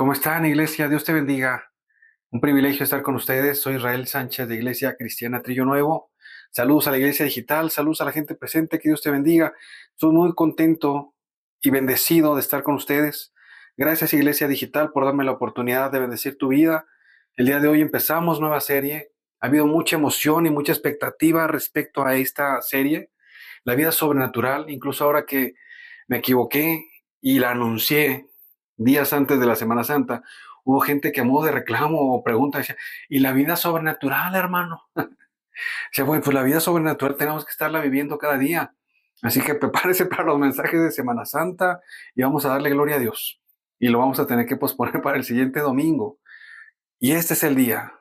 ¿Cómo están, iglesia? Dios te bendiga. Un privilegio estar con ustedes. Soy Israel Sánchez de Iglesia Cristiana Trillo Nuevo. Saludos a la iglesia digital, saludos a la gente presente, que Dios te bendiga. Estoy muy contento y bendecido de estar con ustedes. Gracias, Iglesia Digital, por darme la oportunidad de bendecir tu vida. El día de hoy empezamos nueva serie. Ha habido mucha emoción y mucha expectativa respecto a esta serie, la vida sobrenatural. Incluso ahora que me equivoqué y la anuncié días antes de la Semana Santa, hubo gente que a modo de reclamo o pregunta decía, ¿y la vida sobrenatural, hermano? Dice, bueno, pues la vida sobrenatural tenemos que estarla viviendo cada día. Así que prepárese para los mensajes de Semana Santa y vamos a darle gloria a Dios. Y lo vamos a tener que posponer para el siguiente domingo. Y este es el día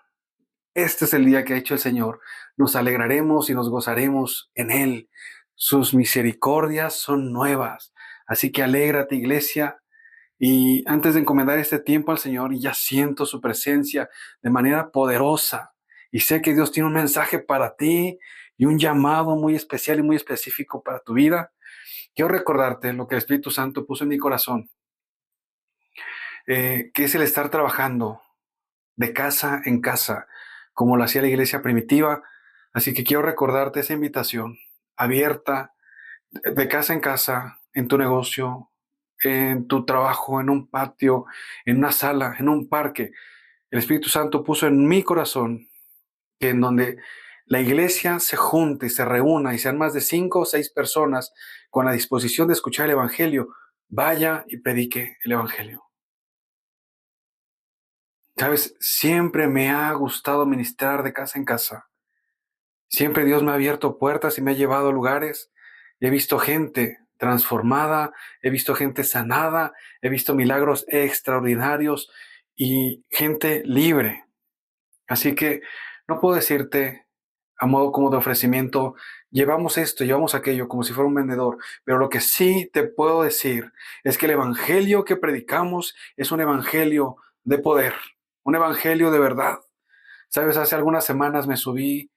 que ha hecho el Señor. Nos alegraremos y nos gozaremos en Él. Sus misericordias son nuevas. Así que alégrate, iglesia. Y antes de encomendar este tiempo al Señor, y ya siento su presencia de manera poderosa. Y sé que Dios tiene un mensaje para ti y un llamado muy especial y muy específico para tu vida. Quiero recordarte lo que el Espíritu Santo puso en mi corazón, que es el estar trabajando de casa en casa, como lo hacía la iglesia primitiva. Así que quiero recordarte esa invitación abierta, de casa en casa, en tu negocio, en tu trabajo, en un patio, en una sala, en un parque. El Espíritu Santo puso en mi corazón que en donde la iglesia se junte y se reúna y sean más de 5 o 6 personas con la disposición de escuchar el Evangelio, vaya y predique el Evangelio. Sabes, siempre me ha gustado ministrar de casa en casa. Siempre Dios me ha abierto puertas y me ha llevado a lugares. He visto gente transformada, he visto gente sanada, he visto milagros extraordinarios y gente libre. Así que no puedo decirte a modo como de ofrecimiento, llevamos esto, llevamos aquello, como si fuera un vendedor. Pero lo que sí te puedo decir es que el evangelio que predicamos es un evangelio de poder, un evangelio de verdad. Sabes, hace algunas semanas me subí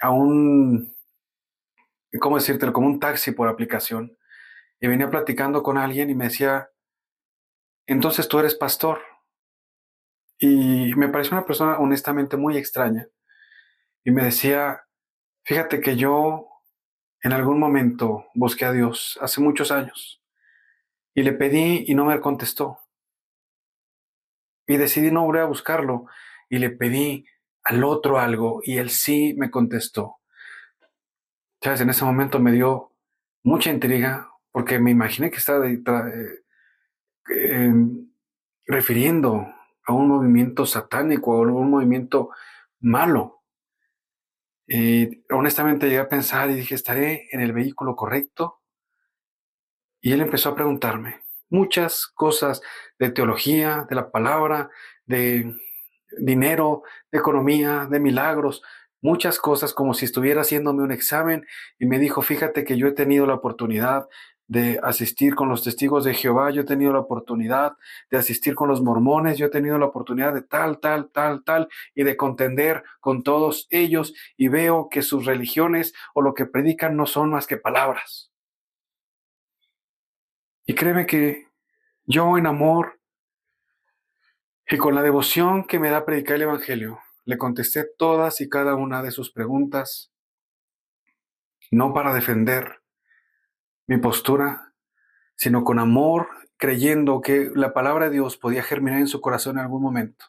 a un, ¿cómo decírtelo? Como un taxi por aplicación y venía platicando con alguien y me decía, entonces tú eres pastor. Y me pareció una persona honestamente muy extraña y me decía, fíjate que yo en algún momento busqué a Dios hace muchos años y le pedí y no me contestó. Y decidí no volver a buscarlo y le pedí al otro algo y él sí me contestó. ¿Sabes? En ese momento me dio mucha intriga porque me imaginé que estaba eh, refiriendo a un movimiento satánico o a un movimiento malo. Y honestamente llegué a pensar y dije, ¿estaré en el vehículo correcto? Y él empezó a preguntarme muchas cosas de teología, de la palabra, de dinero, de economía, de milagros, muchas cosas como si estuviera haciéndome un examen y me dijo, fíjate que yo he tenido la oportunidad de asistir con los testigos de Jehová, yo he tenido la oportunidad de asistir con los mormones, yo he tenido la oportunidad de tal, tal, tal, tal, y de contender con todos ellos y veo que sus religiones o lo que predican no son más que palabras. Y créeme que yo en amor y con la devoción que me da predicar el Evangelio, le contesté todas y cada una de sus preguntas, no para defender mi postura, sino con amor, creyendo que la palabra de Dios podía germinar en su corazón en algún momento.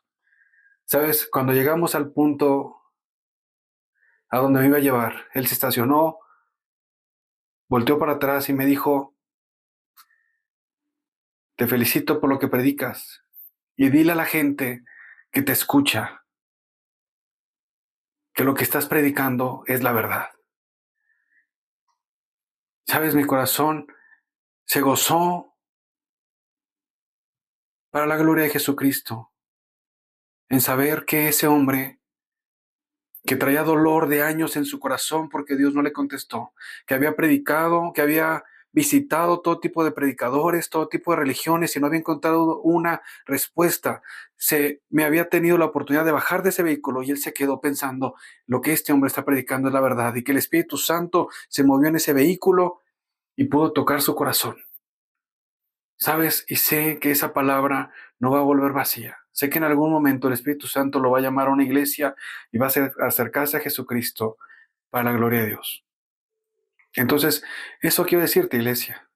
Sabes, cuando llegamos al punto a donde me iba a llevar, él se estacionó, volteó para atrás y me dijo, te felicito por lo que predicas y dile a la gente que te escucha que lo que estás predicando es la verdad. Sabes, mi corazón se gozó para la gloria de Jesucristo en saber que ese hombre que traía dolor de años en su corazón porque Dios no le contestó, que había predicado, que había visitado todo tipo de predicadores, todo tipo de religiones y no había encontrado una respuesta. Me había tenido la oportunidad de bajar de ese vehículo y él se quedó pensando, lo que este hombre está predicando es la verdad y que el Espíritu Santo se movió en ese vehículo y pudo tocar su corazón. ¿Sabes? Y sé que esa palabra no va a volver vacía. Sé que en algún momento el Espíritu Santo lo va a llamar a una iglesia y va a acercarse a Jesucristo para la gloria de Dios. Entonces, eso quiero decirte, iglesia,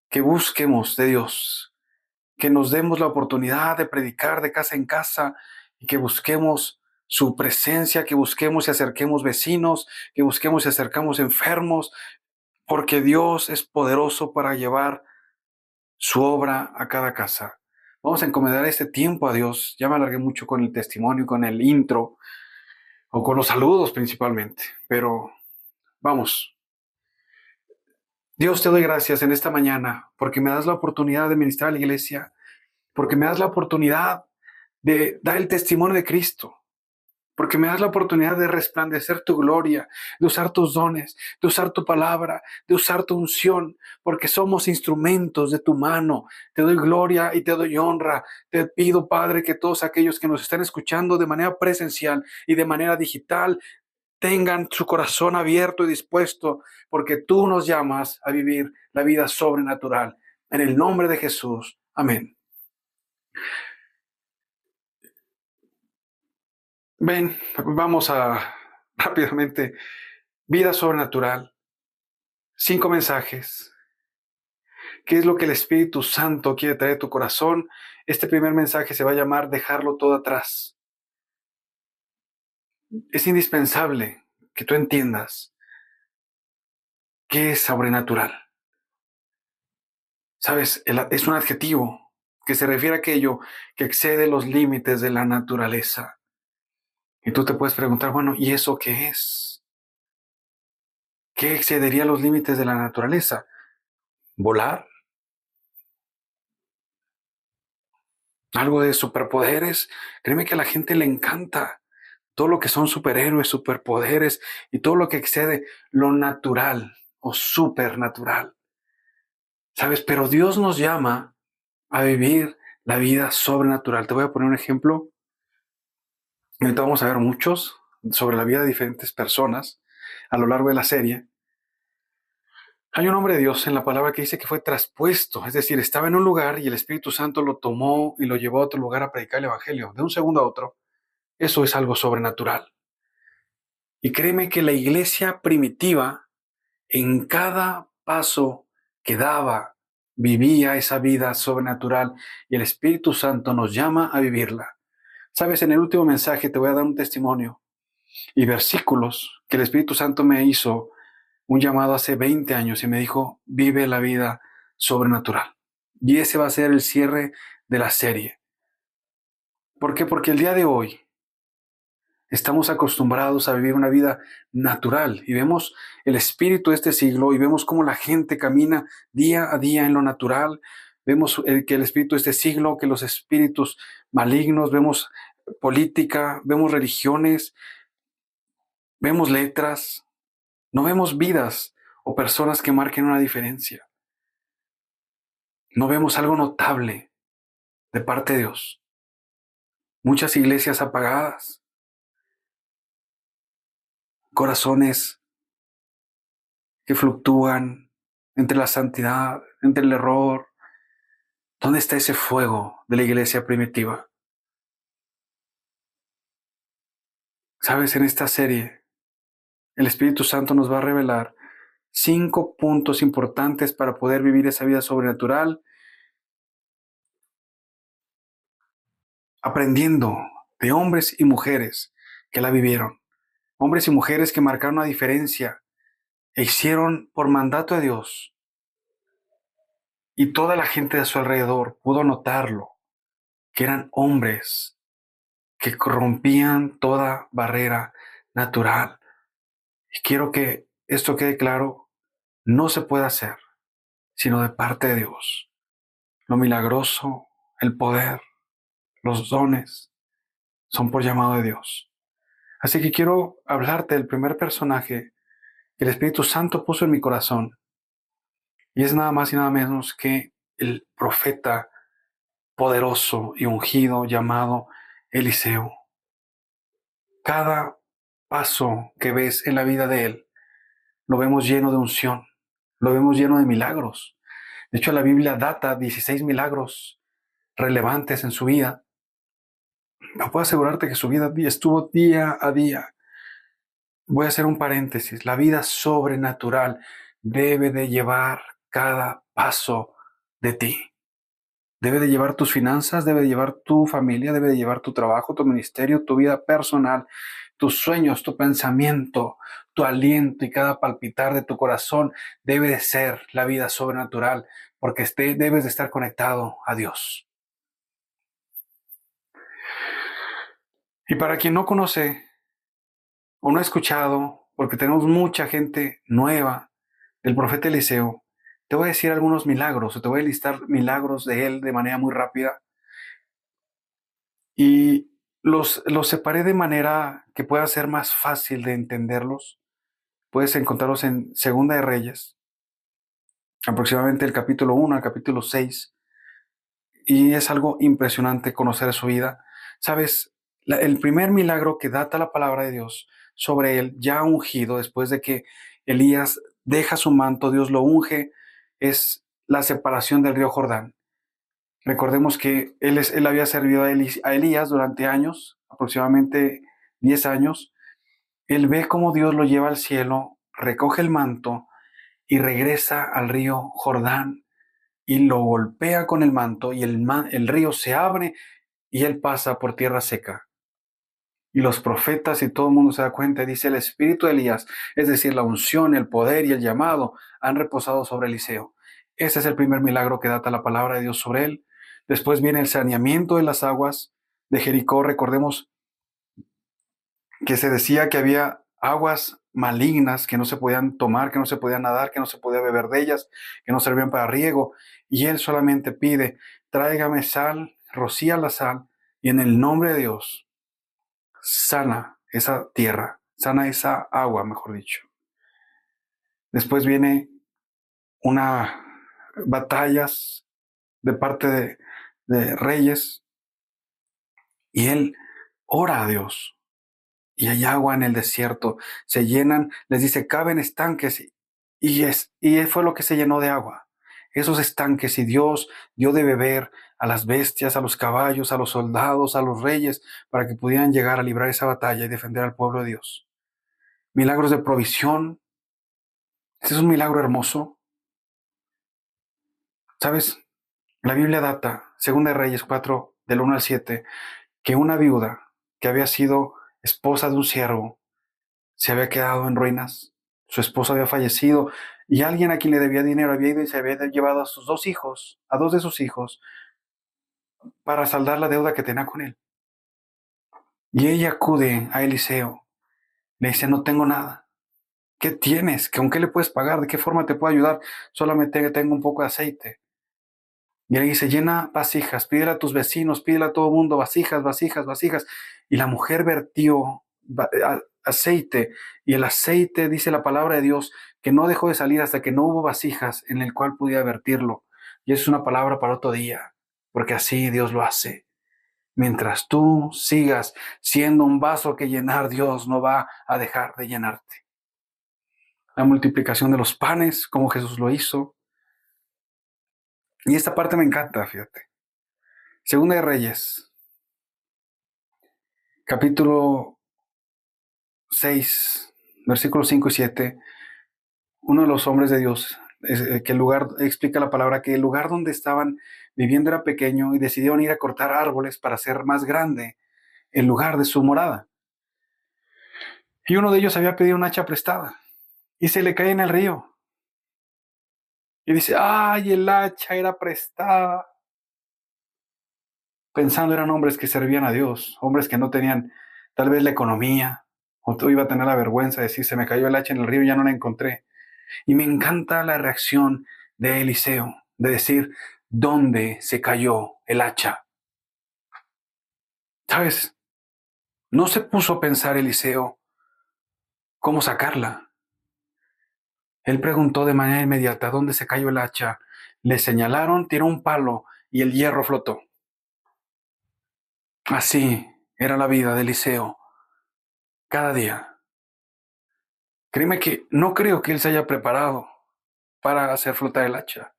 que busquemos de Dios, que nos demos la oportunidad de predicar de casa en casa y que busquemos su presencia, que busquemos y acerquemos vecinos, que busquemos y acercamos enfermos, porque Dios es poderoso para llevar su obra a cada casa. Vamos a encomendar este tiempo a Dios. Ya me alargué mucho con el testimonio, con el intro o con los saludos principalmente, pero vamos. Dios, te doy gracias en esta mañana porque me das la oportunidad de ministrar a la iglesia, porque me das la oportunidad de dar el testimonio de Cristo, porque me das la oportunidad de resplandecer tu gloria, de usar tus dones, de usar tu palabra, de usar tu unción, porque somos instrumentos de tu mano. Te doy gloria y te doy honra. Te pido, Padre, que todos aquellos que nos están escuchando de manera presencial y de manera digital tengan su corazón abierto y dispuesto, porque tú nos llamas a vivir la vida sobrenatural. En el nombre de Jesús. Amén. Ven, vamos a rápidamente. Vida sobrenatural. 5 mensajes. ¿Qué es lo que el Espíritu Santo quiere traer a tu corazón? Este primer mensaje se va a llamar dejarlo todo atrás. Es indispensable que tú entiendas qué es sobrenatural. ¿Sabes? Es un adjetivo que se refiere a aquello que excede los límites de la naturaleza. Y tú te puedes preguntar, bueno, ¿y eso qué es? ¿Qué excedería los límites de la naturaleza? ¿Volar? ¿Algo de superpoderes? Créeme que a la gente le encanta todo lo que son superhéroes, superpoderes y todo lo que excede lo natural o supernatural. ¿Sabes? Pero Dios nos llama a vivir la vida sobrenatural. Te voy a poner un ejemplo. Y ahorita vamos a ver muchos sobre la vida de diferentes personas a lo largo de la serie. Hay un hombre de Dios en la palabra que dice que fue traspuesto, es decir, estaba en un lugar y el Espíritu Santo lo tomó y lo llevó a otro lugar a predicar el Evangelio. De un segundo a otro, eso es algo sobrenatural. Y créeme que la iglesia primitiva, en cada paso que daba, vivía esa vida sobrenatural y el Espíritu Santo nos llama a vivirla. Sabes, en el último mensaje te voy a dar un testimonio y versículos que el Espíritu Santo me hizo un llamado hace 20 años y me dijo, vive la vida sobrenatural. Y ese va a ser el cierre de la serie. ¿Por qué? Porque el día de hoy estamos acostumbrados a vivir una vida natural y vemos el espíritu de este siglo y vemos cómo la gente camina día a día en lo natural. Vemos que el espíritu de este siglo, que los espíritus malignos, vemos política, vemos religiones, vemos letras, no vemos vidas o personas que marquen una diferencia. No vemos algo notable de parte de Dios. Muchas iglesias apagadas, corazones que fluctúan entre la santidad, entre el error. ¿Dónde está ese fuego de la iglesia primitiva? Sabes, en esta serie, el Espíritu Santo nos va a revelar 5 puntos importantes para poder vivir esa vida sobrenatural, aprendiendo de hombres y mujeres que la vivieron. Hombres y mujeres que marcaron una diferencia e hicieron por mandato de Dios. Y toda la gente de su alrededor pudo notarlo, que eran hombres que rompían toda barrera natural. Y quiero que esto quede claro, no se puede hacer, sino de parte de Dios. Lo milagroso, el poder, los dones, son por llamado de Dios. Así que quiero hablarte del primer personaje que el Espíritu Santo puso en mi corazón. Y es nada más y nada menos que el profeta poderoso y ungido llamado Eliseo. Cada paso que ves en la vida de él, lo vemos lleno de unción, lo vemos lleno de milagros. De hecho, la Biblia data 16 milagros relevantes en su vida. No puedo asegurarte que su vida estuvo día a día. Voy a hacer un paréntesis. La vida sobrenatural debe de llevar cada paso de ti. Debe de llevar tus finanzas, debe de llevar tu familia, debe de llevar tu trabajo, tu ministerio, tu vida personal, tus sueños, tu pensamiento, tu aliento y cada palpitar de tu corazón debe de ser la vida sobrenatural, porque debes de estar conectado a Dios. Y para quien no conoce o no ha escuchado, porque tenemos mucha gente nueva del profeta Eliseo, te voy a decir algunos milagros, o te voy a listar milagros de él de manera muy rápida. Y los separé de manera que pueda ser más fácil de entenderlos. Puedes encontrarlos en Segunda de Reyes, aproximadamente el capítulo 1 al capítulo 6. Y es algo impresionante conocer su vida. Sabes, el primer milagro que data la palabra de Dios sobre él, ya ungido, después de que Elías deja su manto, Dios lo unge, es la separación del río Jordán. Recordemos que él había servido a Elías durante años, aproximadamente 10 años. Él ve cómo Dios lo lleva al cielo, recoge el manto y regresa al río Jordán y lo golpea con el manto y el río se abre y él pasa por tierra seca. Y los profetas y todo el mundo se da cuenta y dice: el espíritu de Elías, es decir, la unción, el poder y el llamado han reposado sobre Eliseo. Ese es el primer milagro que data la palabra de Dios sobre él. Después viene el saneamiento de las aguas de Jericó. Recordemos que se decía que había aguas malignas que no se podían tomar, que no se podían nadar, que no se podía beber de ellas, que no servían para riego. Y él solamente pide: tráigame sal, rocía la sal, y en el nombre de Dios, sana esa tierra, sana esa agua, mejor dicho. Después viene una batallas de parte de reyes y él ora a Dios. Y hay agua en el desierto, se llenan, les dice, caben estanques, y fue lo que se llenó de agua. Esos estanques, y Dios dio de beber a las bestias, a los caballos, a los soldados, a los reyes, para que pudieran llegar a librar esa batalla y defender al pueblo de Dios. Milagros de provisión. Este es un milagro hermoso. ¿Sabes? La Biblia data, Segunda de Reyes 4, del 1 al 7, que una viuda que había sido esposa de un siervo se había quedado en ruinas. Su esposo había fallecido y alguien a quien le debía dinero había ido y se había llevado a sus dos hijos, a dos de sus hijos, para saldar la deuda que tenía con él. Y ella acude a Eliseo, le dice: no tengo nada. ¿Qué tienes? ¿Con qué le puedes pagar? ¿De qué forma te puedo ayudar? Solamente tengo un poco de aceite. Y él dice: llena vasijas, pídele a tus vecinos, pídele a todo el mundo vasijas, vasijas, vasijas. Y la mujer vertió aceite, y el aceite, dice la palabra de Dios, que no dejó de salir hasta que no hubo vasijas en el cual pudiera vertirlo. Y eso es una palabra para otro día, porque así Dios lo hace. Mientras tú sigas siendo un vaso que llenar, Dios no va a dejar de llenarte. La multiplicación de los panes, como Jesús lo hizo. Y esta parte me encanta, fíjate. Segunda de Reyes, capítulo 6, versículos 5 y 7. Uno de los hombres de Dios, que el lugar, explica la palabra, que el lugar donde estaban viviendo era pequeño y decidieron ir a cortar árboles para hacer más grande el lugar de su morada. Y uno de ellos había pedido un hacha prestada y se le cae en el río. Y dice: ¡ay, el hacha era prestada! Pensando eran hombres que servían a Dios, hombres que no tenían tal vez la economía, o tú iba a tener la vergüenza de decir: se me cayó el hacha en el río y ya no la encontré. Y me encanta la reacción de Eliseo, de decir: ¿dónde se cayó el hacha? ¿Sabes? No se puso a pensar Eliseo cómo sacarla. Él preguntó de manera inmediata: ¿dónde se cayó el hacha? Le señalaron, tiró un palo y el hierro flotó. Así era la vida de Eliseo cada día. Créeme que no creo que él se haya preparado para hacer flotar el hacha.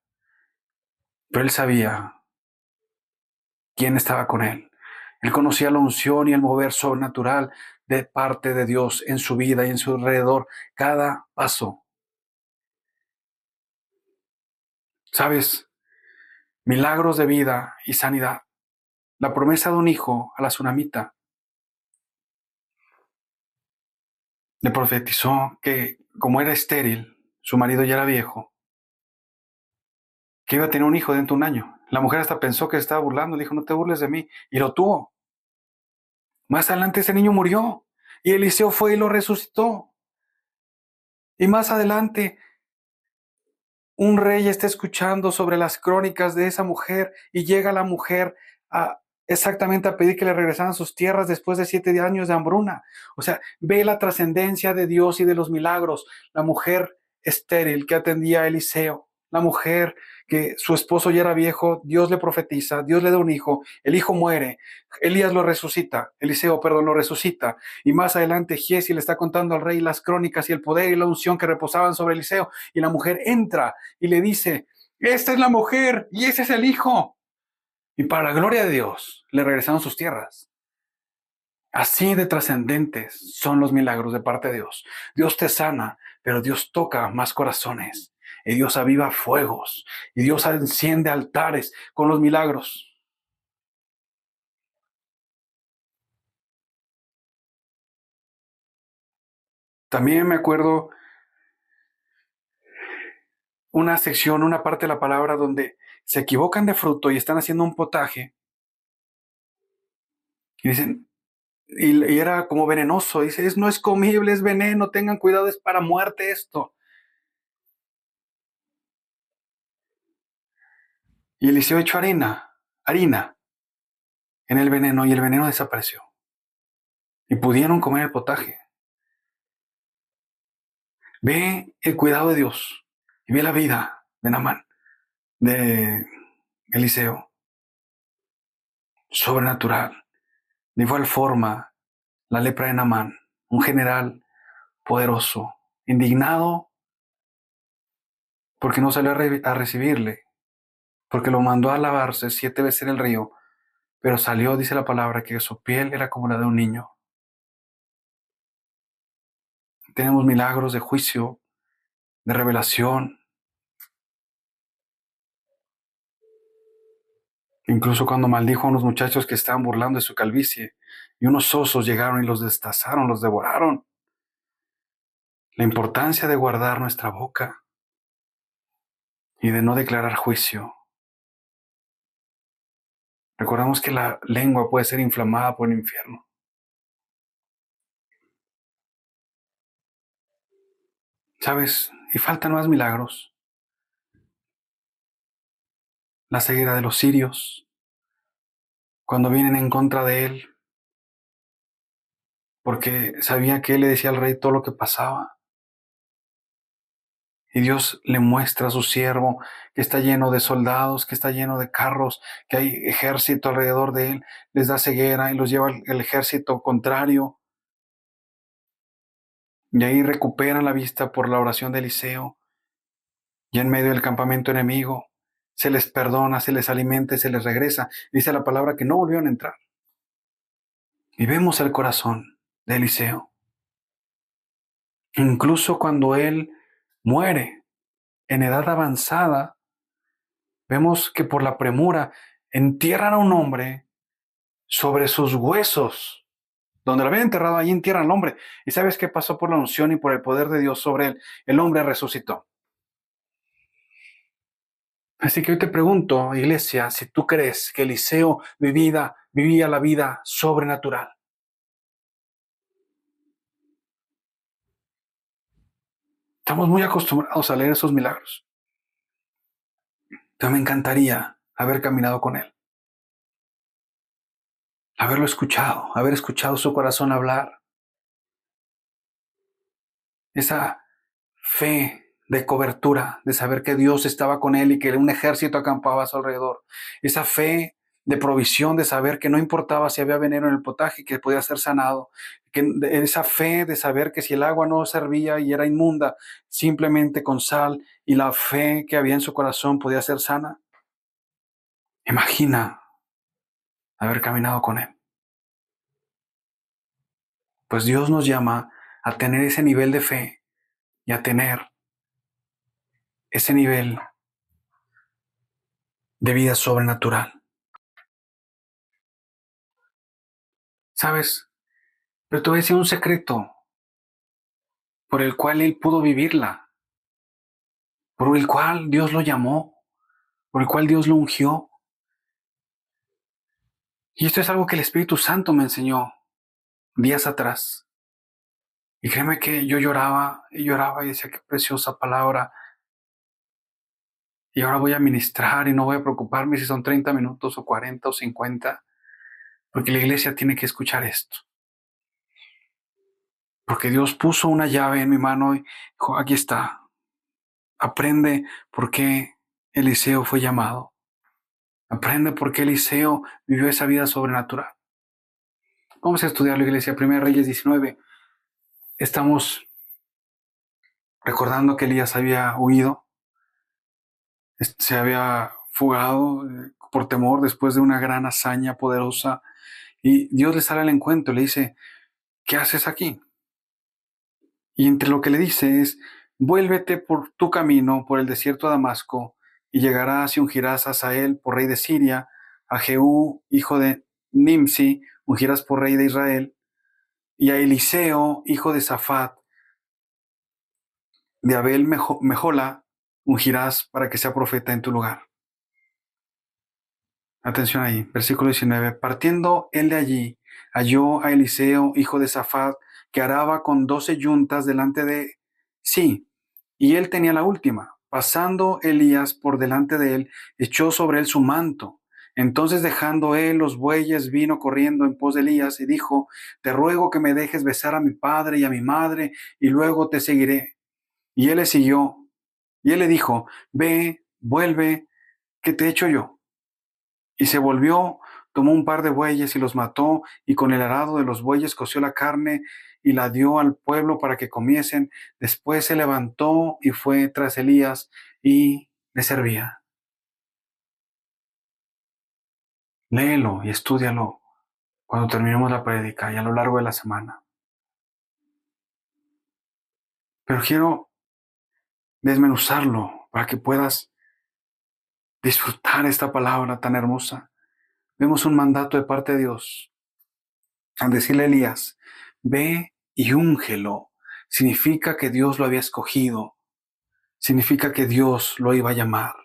Pero él sabía quién estaba con él. Él conocía la unción y el mover sobrenatural de parte de Dios en su vida y en su alrededor, cada paso. ¿Sabes? Milagros de vida y sanidad. La promesa de un hijo a la tsunamita. Le profetizó que, como era estéril, su marido ya era viejo, que iba a tener un hijo dentro de un año. La mujer hasta pensó que se estaba burlando, le dijo, no te burles de mí, y lo tuvo. Más adelante ese niño murió, y Eliseo fue y lo resucitó. Y más adelante un rey está escuchando sobre las crónicas de esa mujer, y llega la mujer a exactamente a pedir que le regresaran sus tierras después de 7 años de hambruna. O sea, ve la trascendencia de Dios y de los milagros. La mujer estéril que atendía a Eliseo, la mujer que su esposo ya era viejo, Dios le profetiza, Dios le da un hijo, el hijo muere, Elías lo resucita, Eliseo, perdón, lo resucita, y más adelante Giezi le está contando al rey las crónicas y el poder y la unción que reposaban sobre Eliseo, y la mujer entra y le dice, esta es la mujer y ese es el hijo. Y para la gloria de Dios, le regresaron sus tierras. Así de trascendentes son los milagros de parte de Dios. Dios te sana, pero Dios toca más corazones. Y Dios aviva fuegos. Y Dios enciende altares con los milagros. También me acuerdo una sección, una parte de la palabra donde se equivocan de fruto y están haciendo un potaje. Y dicen, y era como venenoso. Dice, no es comible, es veneno, tengan cuidado, es para muerte esto. Y Eliseo echó harina en el veneno y el veneno desapareció. Y pudieron comer el potaje. Ve el cuidado de Dios y ve la vida de Naamán, de Eliseo, sobrenatural. De igual forma, la lepra de Naamán, un general poderoso, indignado porque no salió a recibirle, porque lo mandó a lavarse 7 veces en el río, pero salió, dice la palabra, que su piel era como la de un niño. Tenemos milagros de juicio, de revelación. Incluso cuando maldijo a unos muchachos que estaban burlando de su calvicie, y unos osos llegaron y los destazaron, los devoraron. La importancia de guardar nuestra boca y de no declarar juicio. Recordamos que la lengua puede ser inflamada por el infierno. ¿Sabes? Y faltan más milagros. La ceguera de los sirios, cuando vienen en contra de él, porque sabía que él le decía al rey todo lo que pasaba. Y Dios le muestra a su siervo que está lleno de soldados, que está lleno de carros, que hay ejército alrededor de él. Les da ceguera y los lleva el ejército contrario. Y ahí recuperan la vista por la oración de Eliseo. Y en medio del campamento enemigo se les perdona, se les alimenta, se les regresa. Dice la palabra que no volvieron a entrar. Y vemos el corazón de Eliseo. Incluso cuando él muere en edad avanzada, vemos que por la premura entierran a un hombre sobre sus huesos. Donde lo habían enterrado, allí entierran al hombre. ¿Y sabes qué pasó por la unción y por el poder de Dios sobre él? El hombre resucitó. Así que hoy te pregunto, iglesia, si tú crees que Eliseo vivía la vida sobrenatural. Estamos muy acostumbrados a leer esos milagros. Pero me encantaría haber caminado con él, haberlo escuchado, haber escuchado su corazón hablar. Esa fe de cobertura, de saber que Dios estaba con él y que un ejército acampaba a su alrededor. Esa fe de provisión, de saber que no importaba si había veneno en el potaje, que podía ser sanado. Esa fe de saber que si el agua no servía y era inmunda, simplemente con sal y la fe que había en su corazón podía ser sana. Imagina haber caminado con Él. Pues Dios nos llama a tener ese nivel de fe y a tener ese nivel de vida sobrenatural. ¿Sabes? Pero te voy a decir un secreto por el cual Él pudo vivirla, por el cual Dios lo llamó, por el cual Dios lo ungió. Y esto es algo que el Espíritu Santo me enseñó días atrás. Y créeme que yo lloraba y decía, qué preciosa palabra. Y ahora voy a ministrar y no voy a preocuparme si son 30 minutos o 40 o 50, porque la iglesia tiene que escuchar esto. Porque Dios puso una llave en mi mano y dijo, aquí está. Aprende por qué Eliseo fue llamado. Aprende por qué Eliseo vivió esa vida sobrenatural. Vamos a estudiar la iglesia. Primera Reyes 19. Estamos recordando que Elías había huido, se había fugado por temor después de una gran hazaña poderosa. Y Dios le sale al encuentro y le dice, ¿qué haces aquí? Y entre lo que le dice es, vuélvete por tu camino por el desierto de Damasco y llegarás y ungirás a Hazael por rey de Siria, a Jehú, hijo de Nimsi, ungirás por rey de Israel, y a Eliseo, hijo de Safat, de Abel Mejola, ungirás para que sea profeta en tu lugar. Atención ahí, versículo 19. Partiendo él de allí, halló a Eliseo, hijo de Safat, que araba con 12 yuntas delante de sí, y él tenía la última. Pasando Elías por delante de él, echó sobre él su manto. Entonces, dejando él los bueyes, vino corriendo en pos de Elías y dijo, te ruego que me dejes besar a mi padre y a mi madre, y luego te seguiré. Y él le siguió, y él le dijo, ve, vuelve, ¿qué te he hecho yo? Y se volvió, tomó un par de bueyes y los mató, y con el arado de los bueyes coció la carne y la dio al pueblo para que comiesen. Después se levantó y fue tras Elías y le servía. Léelo y estúdialo cuando terminemos la prédica y a lo largo de la semana. Pero quiero desmenuzarlo para que puedas disfrutar esta palabra tan hermosa. Vemos un mandato de parte de Dios al decirle a Elías, ve y úngelo. Significa que Dios lo había escogido. Significa que Dios lo iba a llamar.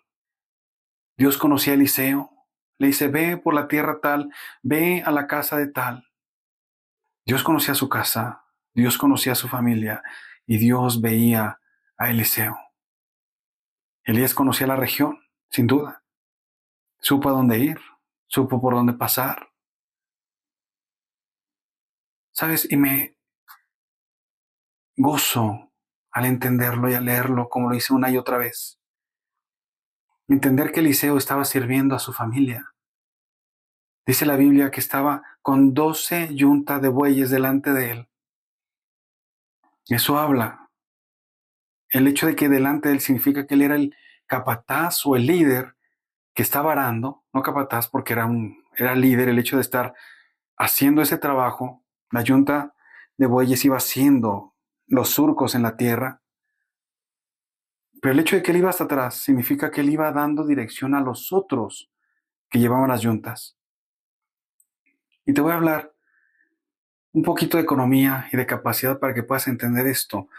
Dios conocía a Eliseo. Le dice, ve por la tierra tal, ve a la casa de tal. Dios conocía su casa, Dios conocía a su familia y Dios veía a Eliseo. Elías conocía la región, sin duda. Supo a dónde ir, supo por dónde pasar. ¿Sabes? Y me gozo al entenderlo y al leerlo como lo hice una y otra vez. Entender que Eliseo estaba sirviendo a su familia. Dice la Biblia que estaba con 12 yuntas de bueyes delante de él. Eso habla. El hecho de que delante de él significa que él era el capataz o el líder que estaba arando, no capataz porque era líder, el hecho de estar haciendo ese trabajo, la yunta de bueyes iba haciendo los surcos en la tierra, pero el hecho de que él iba hasta atrás significa que él iba dando dirección a los otros que llevaban las yuntas. Y te voy a hablar un poquito de economía y de capacidad para que puedas entender esto.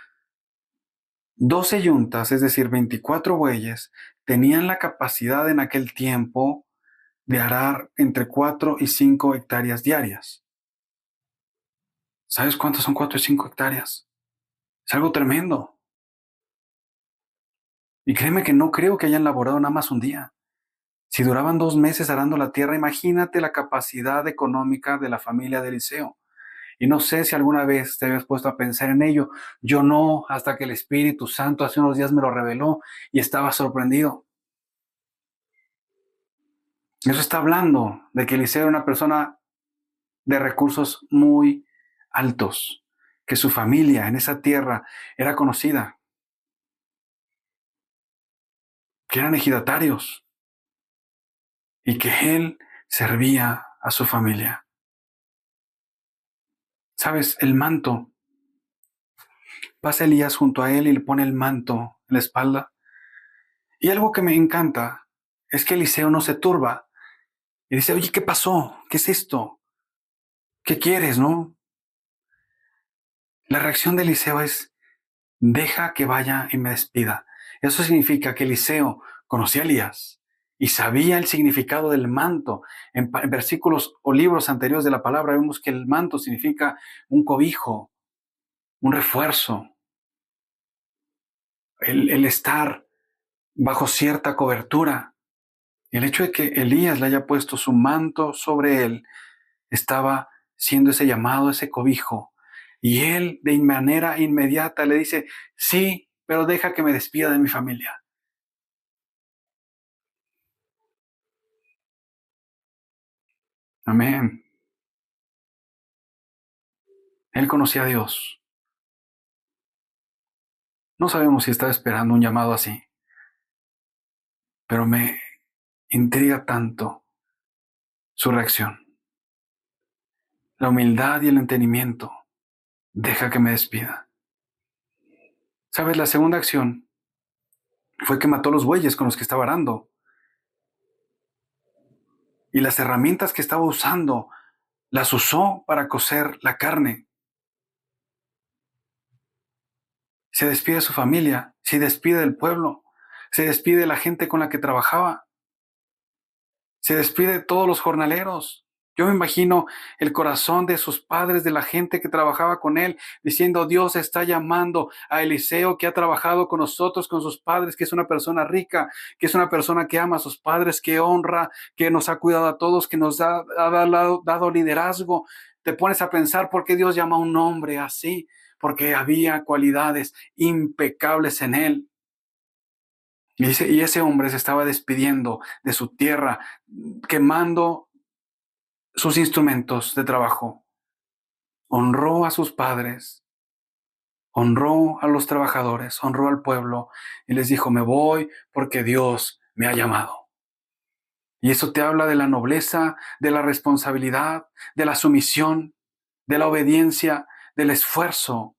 12 yuntas, es decir, 24 bueyes, tenían la capacidad en aquel tiempo de arar entre 4 y 5 hectáreas diarias. ¿Sabes cuántas son 4 y 5 hectáreas? Es algo tremendo. Y créeme que no creo que hayan laborado nada más un día. Si duraban 2 meses arando la tierra, imagínate la capacidad económica de la familia de Eliseo. Y no sé si alguna vez te habías puesto a pensar en ello. Yo no, hasta que el Espíritu Santo hace unos días me lo reveló y estaba sorprendido. Eso está hablando de que Eliseo era una persona de recursos muy altos, que su familia en esa tierra era conocida, que eran ejidatarios. y que él servía a su familia. ¿Sabes? El manto. Pasa Elías junto a él y le pone el manto en la espalda. Y algo que me encanta es que Eliseo no se turba y dice, oye, ¿qué pasó? ¿Qué es esto? ¿Qué quieres, no? La reacción de Eliseo es, deja que vaya y me despida. Eso significa que Eliseo conocía a Elías y sabía el significado del manto. En versículos o libros anteriores de la palabra vemos que el manto significa un cobijo, un refuerzo, el estar bajo cierta cobertura. El hecho de que Elías le haya puesto su manto sobre él estaba siendo ese llamado, ese cobijo. Y él de manera inmediata le dice, sí, pero deja que me despida de mi familia. Amén. Él conocía a Dios. No sabemos si estaba esperando un llamado así, pero me intriga tanto su reacción. La humildad y el entendimiento. Deja que me despida. ¿Sabes? La segunda acción fue que mató los bueyes con los que estaba arando. Y las herramientas que estaba usando las usó para cocer la carne. Se despide de su familia, se despide del pueblo, se despide de la gente con la que trabajaba, se despide de todos los jornaleros. Yo me imagino el corazón de sus padres, de la gente que trabajaba con él, diciendo, Dios está llamando a Eliseo, que ha trabajado con nosotros, con sus padres, que es una persona rica, que es una persona que ama a sus padres, que honra, que nos ha cuidado a todos, que nos ha dado liderazgo. Te pones a pensar por qué Dios llama a un hombre así, porque había cualidades impecables en él. Y ese hombre se estaba despidiendo de su tierra, quemando sus instrumentos de trabajo. Honró a sus padres, honró a los trabajadores, honró al pueblo y les dijo, me voy porque Dios me ha llamado. Y eso te habla de la nobleza, de la responsabilidad, de la sumisión, de la obediencia, del esfuerzo,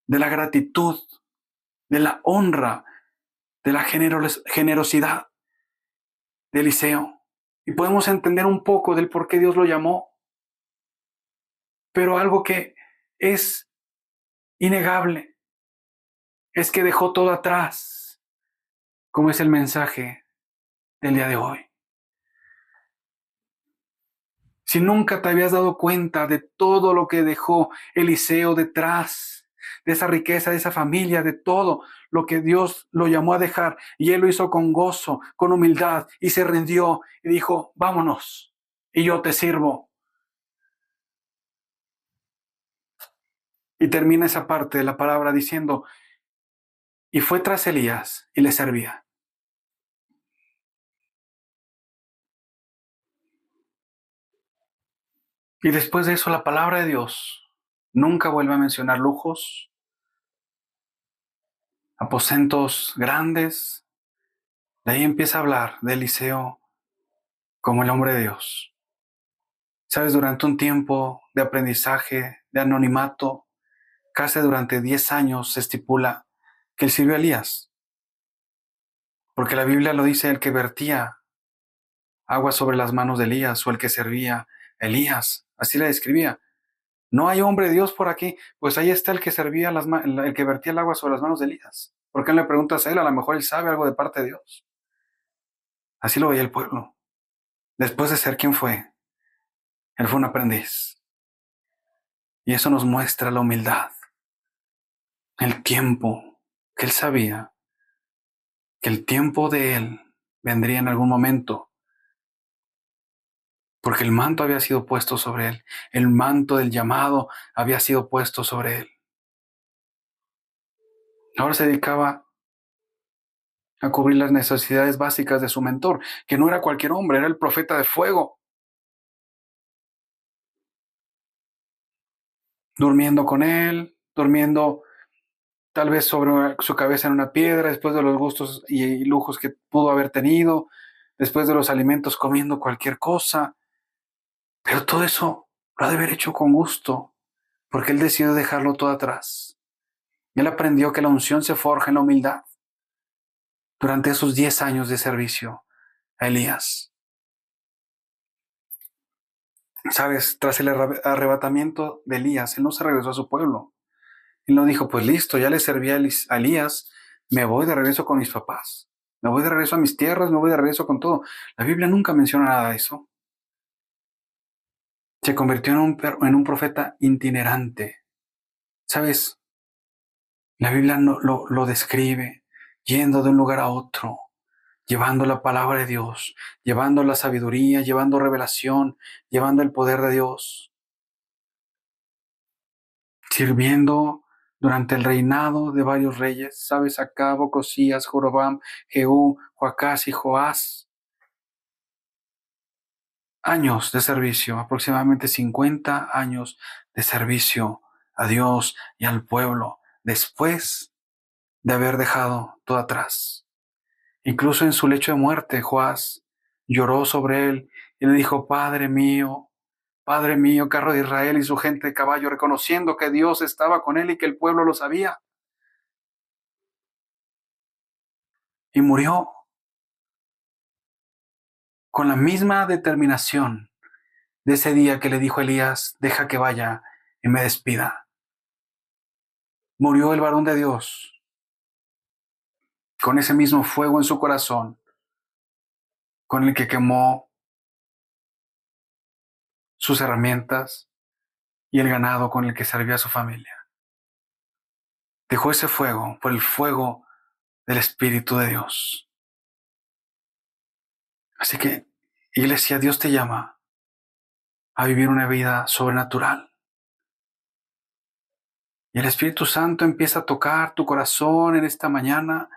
de la gratitud, de la honra, de la generosidad de Eliseo. Y podemos entender un poco del por qué Dios lo llamó. Pero algo que es innegable es que dejó todo atrás, como es el mensaje del día de hoy. Si nunca te habías dado cuenta de todo lo que dejó Eliseo detrás, de esa riqueza, de esa familia, de todo lo que Dios lo llamó a dejar, y él lo hizo con gozo, con humildad, y se rindió y dijo, vámonos, y yo te sirvo. Y termina esa parte de la palabra diciendo, y fue tras Elías y le servía. Y después de eso, la palabra de Dios nunca vuelve a mencionar lujos, aposentos grandes. De ahí empieza a hablar de Eliseo como el hombre de Dios. Sabes, durante un tiempo de aprendizaje, de anonimato, casi durante 10 años se estipula que él sirvió a Elías, porque la Biblia lo dice, el que vertía agua sobre las manos de Elías o el que servía a Elías, así le describía. No hay hombre de Dios por aquí, pues ahí está el que servía el que vertía el agua sobre las manos de Elías. ¿Por qué no le preguntas a él? A lo mejor él sabe algo de parte de Dios. Así lo veía el pueblo. Después de ser quien fue, él fue un aprendiz. Y eso nos muestra la humildad, el tiempo, que él sabía que el tiempo de él vendría en algún momento, porque el manto había sido puesto sobre él, el manto del llamado había sido puesto sobre él. Ahora se dedicaba a cubrir las necesidades básicas de su mentor, que no era cualquier hombre, era el profeta de fuego, durmiendo con él, durmiendo tal vez sobre su cabeza en una piedra, después de los gustos y lujos que pudo haber tenido, después de los alimentos comiendo cualquier cosa, pero todo eso lo ha de haber hecho con gusto, porque él decidió dejarlo todo atrás. Y él aprendió que la unción se forja en la humildad durante esos 10 años de servicio a Elías. Sabes, tras el arrebatamiento de Elías, él no se regresó a su pueblo. Él no dijo, pues listo, ya le serví a Elías, me voy de regreso con mis papás, me voy de regreso a mis tierras, me voy de regreso con todo. La Biblia nunca menciona nada de eso. Se convirtió en un profeta itinerante. ¿Sabes? La Biblia lo describe yendo de un lugar a otro, llevando la palabra de Dios, llevando la sabiduría, llevando revelación, llevando el poder de Dios, sirviendo durante el reinado de varios reyes, ¿sabes? Acab, Ocosías, Jorobam, Jehú, Joacás y Joás. Años de servicio, aproximadamente 50 años de servicio a Dios y al pueblo, después de haber dejado todo atrás. Incluso en su lecho de muerte, Joás lloró sobre él y le dijo, Padre mío, carro de Israel y su gente de caballo, reconociendo que Dios estaba con él y que el pueblo lo sabía. Y murió con la misma determinación de ese día que le dijo a Elías, deja que vaya y me despida. Murió el varón de Dios con ese mismo fuego en su corazón, con el que quemó sus herramientas y el ganado con el que servía a su familia. Dejó ese fuego por el fuego del Espíritu de Dios. Así que, iglesia, Dios te llama a vivir una vida sobrenatural. Y el Espíritu Santo empieza a tocar tu corazón en esta mañana,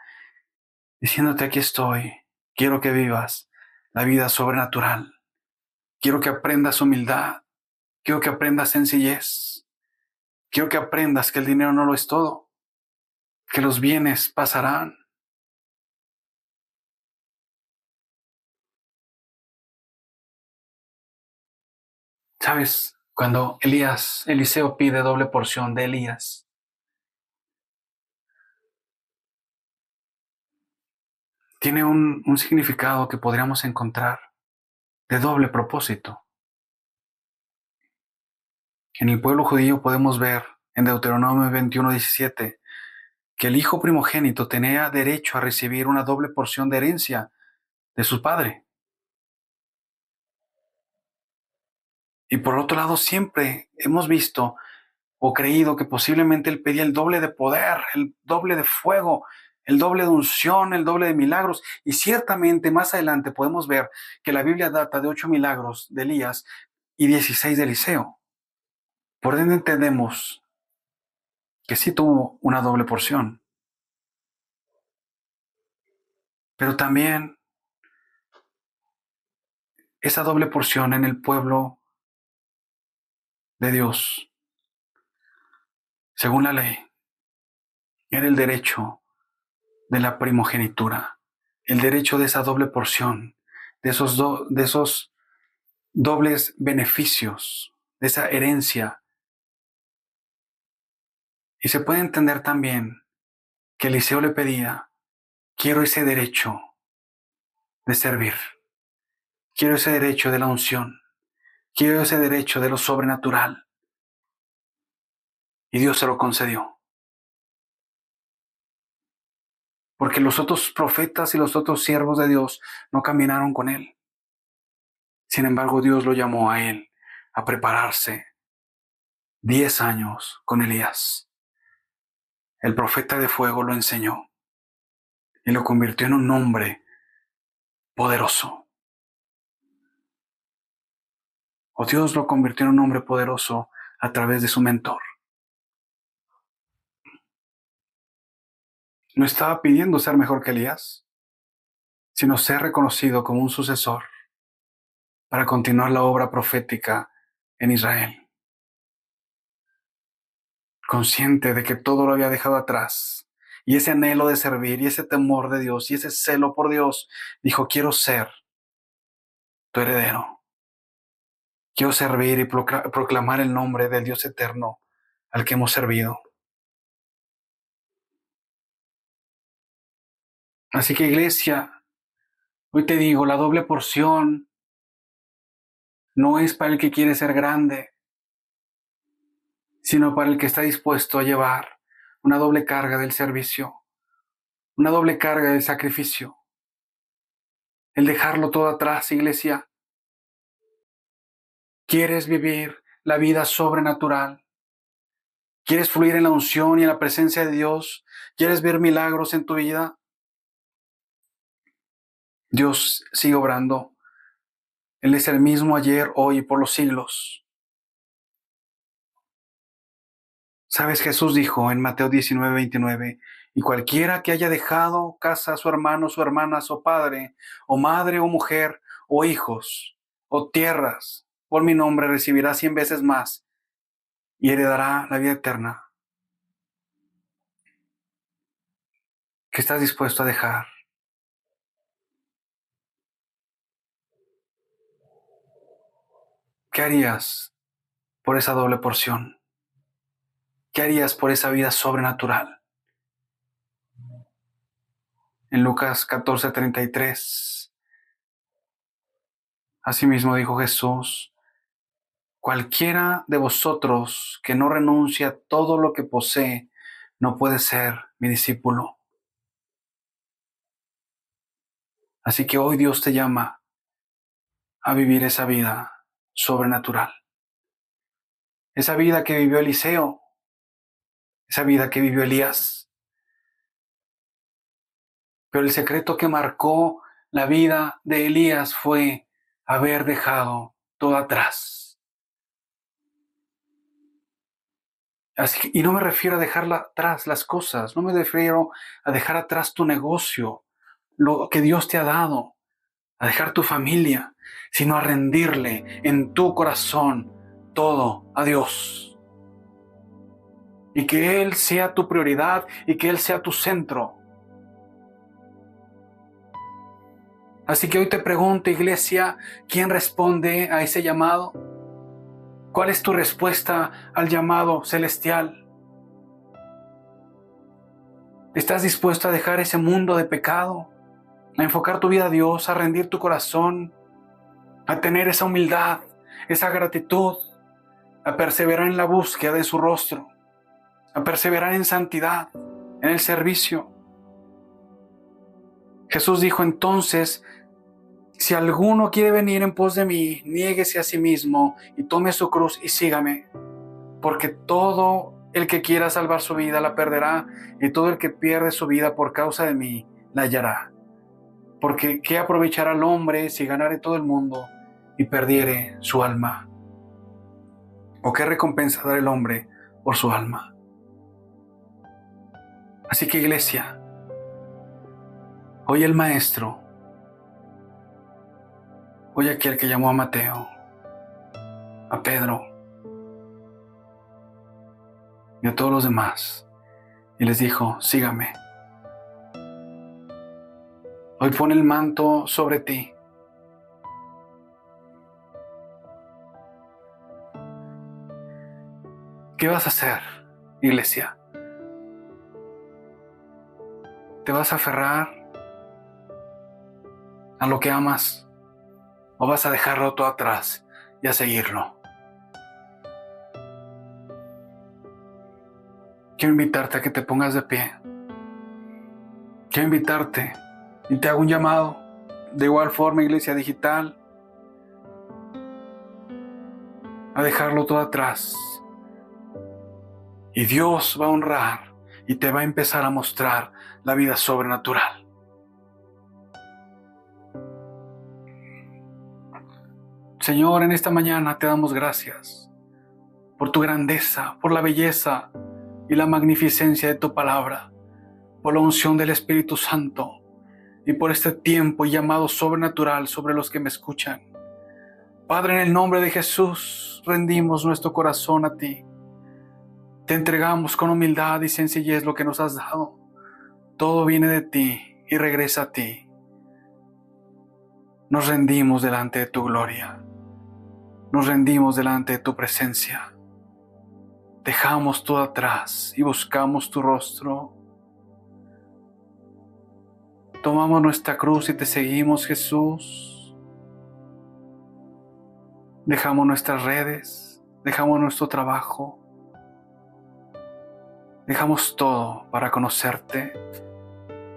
diciéndote, aquí estoy, quiero que vivas la vida sobrenatural. Quiero que aprendas humildad, quiero que aprendas sencillez, quiero que aprendas que el dinero no lo es todo, que los bienes pasarán. ¿Sabes? Cuando Eliseo pide doble porción de Elías, tiene un significado que podríamos encontrar de doble propósito. En el pueblo judío podemos ver en Deuteronomio 21:17 que el hijo primogénito tenía derecho a recibir una doble porción de herencia de su padre. Y por otro lado, siempre hemos visto o creído que posiblemente él pedía el doble de poder, el doble de fuego, el doble de unción, el doble de milagros. Y ciertamente más adelante podemos ver que la Biblia data de 8 milagros de Elías y 16 de Eliseo. Por ende entendemos que sí tuvo una doble porción. Pero también esa doble porción en el pueblo de Dios, según la ley, era el derecho de la primogenitura, el derecho de esa doble porción, de esos dobles beneficios, de esa herencia. Y se puede entender también que Eliseo le pedía, quiero ese derecho de servir, quiero ese derecho de la unción, quiero ese derecho de lo sobrenatural. Y Dios se lo concedió. Porque los otros profetas y los otros siervos de Dios no caminaron con él. Sin embargo, Dios lo llamó a él a prepararse 10 años con Elías. El profeta de fuego lo enseñó y lo convirtió en un hombre poderoso. O Dios lo convirtió en un hombre poderoso a través de su mentor. No estaba pidiendo ser mejor que Elías, sino ser reconocido como un sucesor para continuar la obra profética en Israel. Consciente de que todo lo había dejado atrás, y ese anhelo de servir, y ese temor de Dios, y ese celo por Dios, dijo, quiero ser tu heredero. Quiero servir y proclamar el nombre del Dios eterno al que hemos servido. Así que, iglesia, hoy te digo, la doble porción no es para el que quiere ser grande, sino para el que está dispuesto a llevar una doble carga del servicio, una doble carga del sacrificio. El dejarlo todo atrás, iglesia. ¿Quieres vivir la vida sobrenatural? ¿Quieres fluir en la unción y en la presencia de Dios? ¿Quieres ver milagros en tu vida? Dios sigue obrando. Él es el mismo ayer, hoy y por los siglos. ¿Sabes? Jesús dijo en Mateo 19:29, y cualquiera que haya dejado casa a su hermano, su hermana, su padre, o madre, o mujer, o hijos, o tierras, por mi nombre recibirá 100 veces más y heredará la vida eterna. ¿Qué estás dispuesto a dejar? ¿Qué harías por esa doble porción? ¿Qué harías por esa vida sobrenatural? En Lucas 14:33, asimismo dijo Jesús, cualquiera de vosotros que no renuncie a todo lo que posee, no puede ser mi discípulo. Así que hoy Dios te llama a vivir esa vida sobrenatural. Esa vida que vivió Eliseo, esa vida que vivió Elías. Pero el secreto que marcó la vida de Elías fue haber dejado todo atrás. Y no me refiero a dejar atrás las cosas, no me refiero a dejar atrás tu negocio, lo que Dios te ha dado, a dejar tu familia, sino a rendirle en tu corazón todo a Dios. Y que Él sea tu prioridad y que Él sea tu centro. Así que hoy te pregunto, iglesia, ¿quién responde a ese llamado? ¿Cuál es tu respuesta al llamado celestial? ¿Estás dispuesto a dejar ese mundo de pecado? A enfocar tu vida a Dios, a rendir tu corazón, a tener esa humildad, esa gratitud, a perseverar en la búsqueda de su rostro, a perseverar en santidad, en el servicio. Jesús dijo entonces, si alguno quiere venir en pos de mí, niéguese a sí mismo y tome su cruz y sígame, porque todo el que quiera salvar su vida la perderá, y todo el que pierde su vida por causa de mí la hallará. Porque ¿qué aprovechará el hombre si ganare todo el mundo y perdiere su alma? ¿O qué recompensa dará el hombre por su alma? Así que, iglesia, hoy el Maestro, hoy aquel que llamó a Mateo, a Pedro y a todos los demás, y les dijo, sígame. Hoy pone el manto sobre ti. ¿Qué vas a hacer, iglesia? ¿Te vas a aferrar a lo que amas o vas a dejarlo todo atrás y a seguirlo? Quiero invitarte a que te pongas de pie. Quiero invitarte y te hago un llamado. De igual forma, iglesia digital, a dejarlo todo atrás. Y Dios va a honrar y te va a empezar a mostrar la vida sobrenatural. Señor, en esta mañana te damos gracias por tu grandeza, por la belleza y la magnificencia de tu palabra, por la unción del Espíritu Santo y por este tiempo y llamado sobrenatural sobre los que me escuchan. Padre, en el nombre de Jesús, rendimos nuestro corazón a ti. Te entregamos con humildad y sencillez lo que nos has dado. Todo viene de ti y regresa a ti. Nos rendimos delante de tu gloria. Nos rendimos delante de tu presencia. Dejamos todo atrás y buscamos tu rostro. Tomamos nuestra cruz y te seguimos, Jesús. Dejamos nuestras redes, dejamos nuestro trabajo, dejamos todo para conocerte.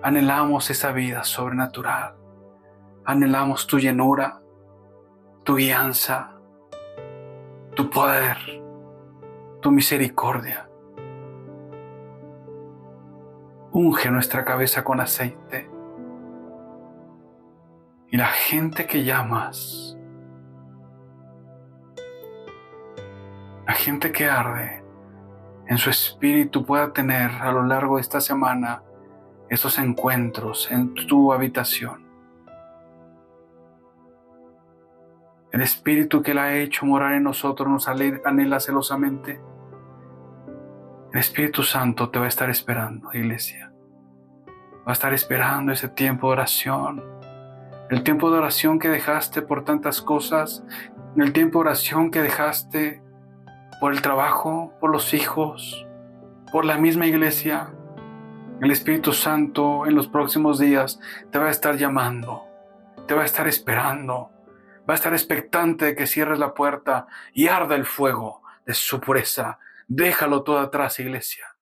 Anhelamos esa vida sobrenatural. Anhelamos tu llenura, tu guianza, tu poder, tu misericordia. Unge nuestra cabeza con aceite. Y la gente que llamas, la gente que arde en su espíritu pueda tener a lo largo de esta semana esos encuentros en tu habitación. El espíritu que la ha hecho morar en nosotros nos anhela celosamente. El Espíritu Santo te va a estar esperando, iglesia. Va a estar esperando ese tiempo de oración. El tiempo de oración que dejaste por tantas cosas. El tiempo de oración que dejaste por el trabajo, por los hijos, por la misma iglesia. El Espíritu Santo en los próximos días te va a estar llamando. Te va a estar esperando. Va a estar expectante de que cierres la puerta y arda el fuego de su pureza. Déjalo todo atrás, iglesia.